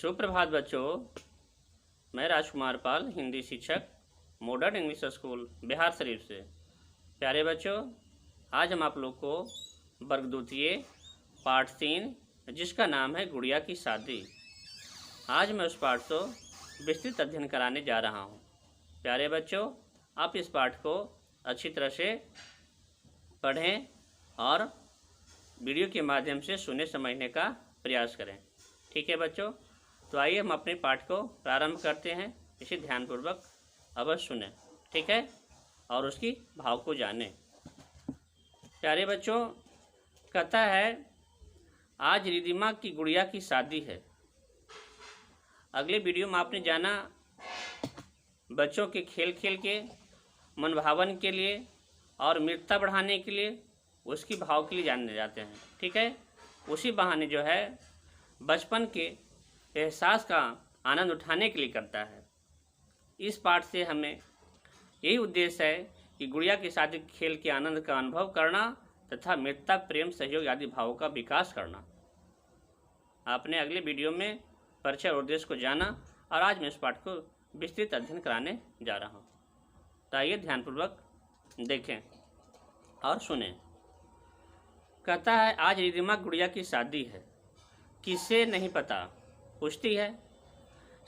सुप्रभात बच्चों, मैं राजकुमार पाल, हिंदी शिक्षक, modern English school Bihar Sharif से। प्यारे बच्चों, आज हम आप लोग को वर्ग द्वितीय पाठ 3 जिसका नाम है गुड़िया की शादी, आज मैं उस पाठ को विस्तृत अध्ययन कराने जा रहा हूँ। प्यारे बच्चों, आप इस पाठ को अच्छी तरह से पढ़ें और वीडियो के माध्यम से सुने समझने का प्रयास करें। ठीक है बच्चों, तो आइए हम अपने पाठ को प्रारंभ करते हैं। इसे ध्यानपूर्वक अवश्य सुनें, ठीक है, और उसकी भाव को जानें। प्यारे बच्चों, कहता है आज रिदिमा की गुड़िया की शादी है। अगले वीडियो में आपने जाना बच्चों के खेल खेल के मनभावन के लिए और मित्रता बढ़ाने के लिए, उसकी भाव के लिए जानने जाते हैं। ठीक है, उसी बहाने जो है बचपन के एहसास का आनंद उठाने के लिए करता है। इस पाठ से हमें यही उद्देश्य है कि गुड़िया की शादी खेल के आनंद का अनुभव करना तथा मित्रता, प्रेम, सहयोग आदि भावों का विकास करना। आपने अगले वीडियो में परिचय और उद्देश्य को जाना और आज मैं इस पाठ को विस्तृत अध्ययन कराने जा रहा हूँ। तो आइए ध्यानपूर्वक देखें और सुनें। कहता है आज रिदिमा गुड़िया की शादी है, किसे नहीं पता, पूछती है।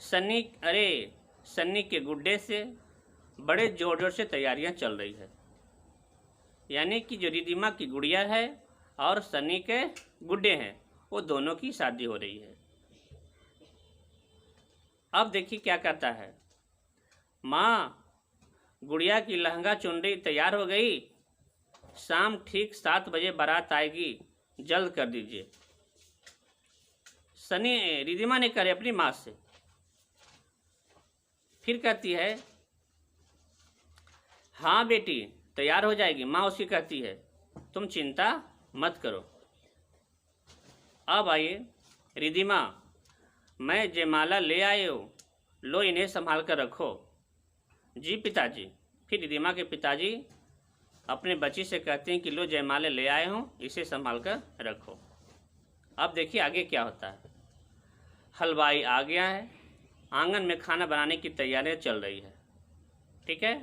सन्नी के गुड्डे से बड़े जोर जोर से तैयारियां चल रही है। यानी कि जो रिदिमा की गुड़िया है और सन्नी के गुड्डे हैं, वो दोनों की शादी हो रही है। अब देखिए क्या कहता है। माँ, गुड़िया की लहंगा चुनरी तैयार हो गई, शाम ठीक 7 बजे बारात आएगी, जल्द कर दीजिए। सनी रिदिमा ने करे अपनी माँ से। फिर कहती है हाँ बेटी तैयार हो जाएगी। माँ उसकी कहती है तुम चिंता मत करो। अब आइए रिदिमा, मैं जयमाला ले आए हो, लो इन्हें संभाल कर रखो। जी पिताजी। फिर रिदिमा के पिताजी अपने बच्ची से कहते हैं कि लो जयमाला ले आए हूँ, इसे संभाल कर रखो। अब देखिए आगे क्या होता है। हलवाई आ गया है, आंगन में खाना बनाने की तैयारियां चल रही है। ठीक है,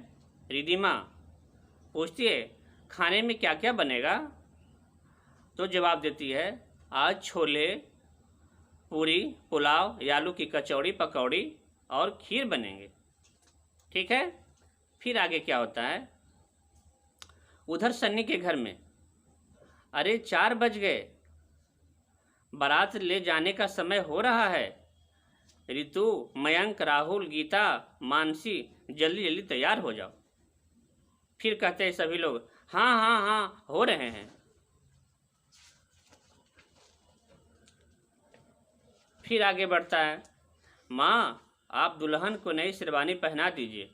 रिदिमा पूछती है खाने में क्या क्या बनेगा? तो जवाब देती है आज छोले, पूरी, पुलाव या आलू की कचौड़ी, पकौड़ी और खीर बनेंगे। ठीक है, फिर आगे क्या होता है। उधर सन्नी के घर में अरे 4 बज गए, बारात ले जाने का समय हो रहा है। रितु, मयंक, राहुल, गीता, मानसी जल्दी जल्दी तैयार हो जाओ। फिर कहते हैं सभी लोग हाँ हाँ हाँ हो रहे हैं। फिर आगे बढ़ता है। माँ, आप दुल्हन को नई शेरवानी पहना दीजिए।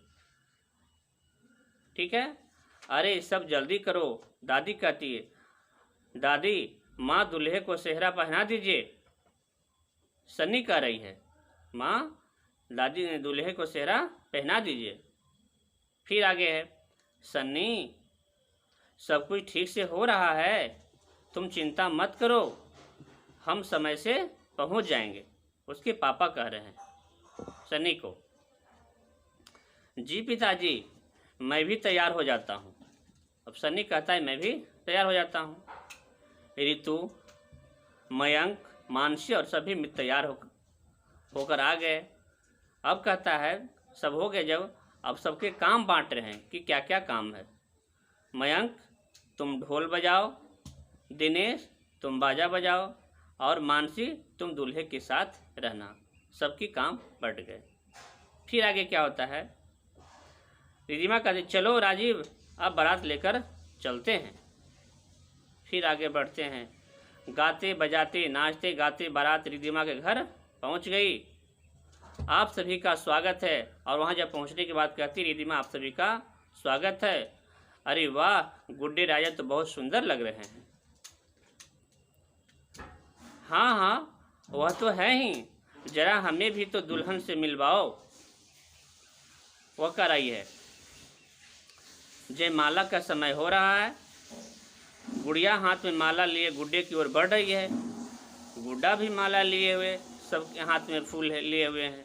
ठीक है, अरे सब जल्दी करो, दादी कहती है। दादी, माँ दूल्हे को सेहरा पहना दीजिए। सन्नी कह रही है माँ, दादी ने दूल्हे को सेहरा पहना दीजिए। फिर आगे है सन्नी, सब कुछ ठीक से हो रहा है, तुम चिंता मत करो, हम समय से पहुंच जाएंगे। उसके पापा कह रहे हैं सन्नी को। जी पिताजी, मैं भी तैयार हो जाता हूँ। अब सन्नी कहता है मैं भी तैयार हो जाता हूँ। रितु, मयंक, मानसी और सभी मित्र तैयार होकर आ गए। अब कहता है सब हो गए जब, अब सबके काम बांट रहे हैं कि क्या क्या काम है। मयंक, तुम ढोल बजाओ, दिनेश तुम बाजा बजाओ और मानसी तुम दूल्हे के साथ रहना। सबकी काम बट गए। फिर आगे क्या होता है। रिदिमा कहती चलो राजीव, अब बारात लेकर चलते हैं। फिर आगे बढ़ते हैं। गाते बजाते नाचते गाते बारात रिदिमा के घर पहुंच गई। आप सभी का स्वागत है। और वहां जब पहुंचने के बाद कहती रिदिमा आप सभी का स्वागत है। अरे वाह, गुड्डे राजा तो बहुत सुंदर लग रहे हैं। हाँ हाँ वह तो है ही, जरा हमें भी तो दुल्हन से मिलवाओ। वह कर रही है। जयमाला का समय हो रहा है। गुड़िया हाथ में माला लिए गुड्डे की ओर बढ़ रही है। गुड्डा भी माला लिए हुए सबके हाथ में फूल लिए हुए हैं,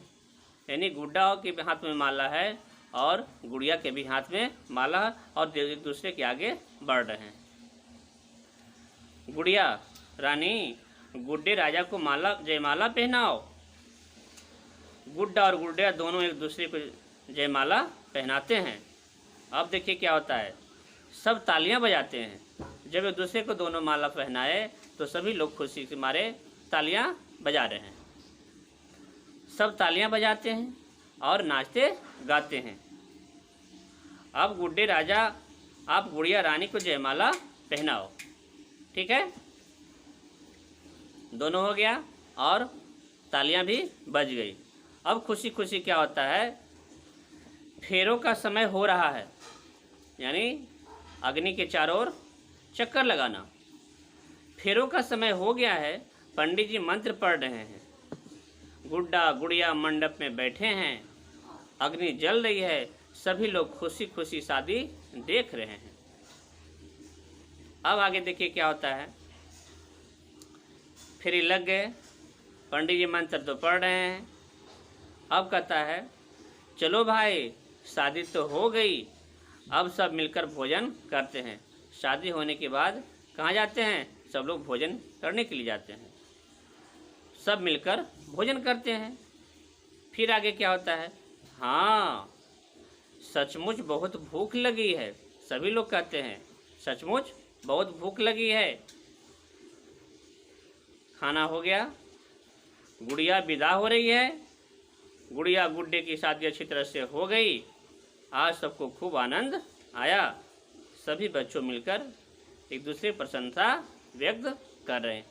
यानी गुड्डा के भी हाथ में माला है और गुड़िया के भी हाथ में माला है और एक दूसरे के आगे बढ़ रहे हैं। गुड़िया रानी गुड्डे राजा को माला जयमाला पहनाओ। गुड्डा और गुड्डिया दोनों एक दूसरे को जयमाला पहनाते हैं। अब देखिए क्या होता है, सब तालियां बजाते हैं। जब एक दूसरे को दोनों माला पहनाए तो सभी लोग खुशी के मारे तालियां बजा रहे हैं। सब तालियां बजाते हैं और नाचते गाते हैं। अब गुड्डे राजा आप गुड़िया रानी को जयमाला पहनाओ। ठीक है, दोनों हो गया और तालियां भी बज गई। अब खुशी खुशी क्या होता है, फेरों का समय हो रहा है, यानी अग्नि के चारों ओर चक्कर लगाना। फेरों का समय हो गया है, पंडित जी मंत्र पढ़ रहे हैं। गुड्डा गुड़िया मंडप में बैठे हैं, अग्नि जल रही है, सभी लोग खुशी खुशी शादी देख रहे हैं। अब आगे देखिए क्या होता है, फेरी लग गए, पंडित जी मंत्र तो पढ़ रहे हैं। अब कहता है चलो भाई शादी तो हो गई, अब सब मिलकर भोजन करते हैं। शादी होने के बाद कहाँ जाते हैं, सब लोग भोजन करने के लिए जाते हैं, सब मिलकर भोजन करते हैं। फिर आगे क्या होता है, हाँ सचमुच बहुत भूख लगी है, सभी लोग कहते हैं सचमुच बहुत भूख लगी है। खाना हो गया, गुड़िया विदा हो रही है, गुड़िया गुड्डे की शादी अच्छी तरह से हो गई। आज सबको खूब आनंद आया, सभी बच्चों मिलकर एक दूसरे की प्रशंसा व्यक्त कर रहे हैं।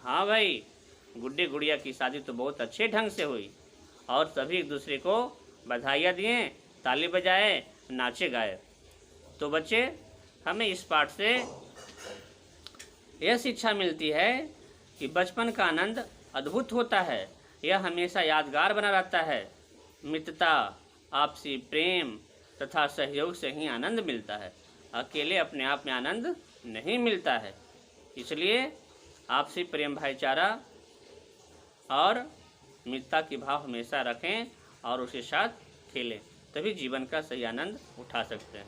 हाँ भाई, गुड्डे गुड़िया की शादी तो बहुत अच्छे ढंग से हुई और सभी एक दूसरे को बधाइयाँ दिए, ताली बजाए, नाचे गाए। तो बच्चे, हमें इस पाठ से यह शिक्षा मिलती है कि बचपन का आनंद अद्भुत होता है, यह हमेशा यादगार बना रहता है। मित्रता, आपसी प्रेम तथा सहयोग से ही आनंद मिलता है, अकेले अपने आप में आनंद नहीं मिलता है। इसलिए आपसी प्रेम भाईचारा और मित्रता की भाव हमेशा रखें और उसके साथ खेलें, तभी जीवन का सही आनंद उठा सकते हैं।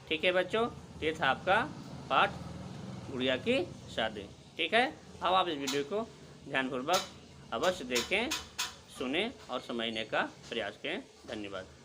ठीक है बच्चों, ये था आपका पाठ गुड़िया की शादी। ठीक है, अब आप इस वीडियो को ध्यानपूर्वक अवश्य देखें, सुनें और समझने का प्रयास करें। धन्यवाद।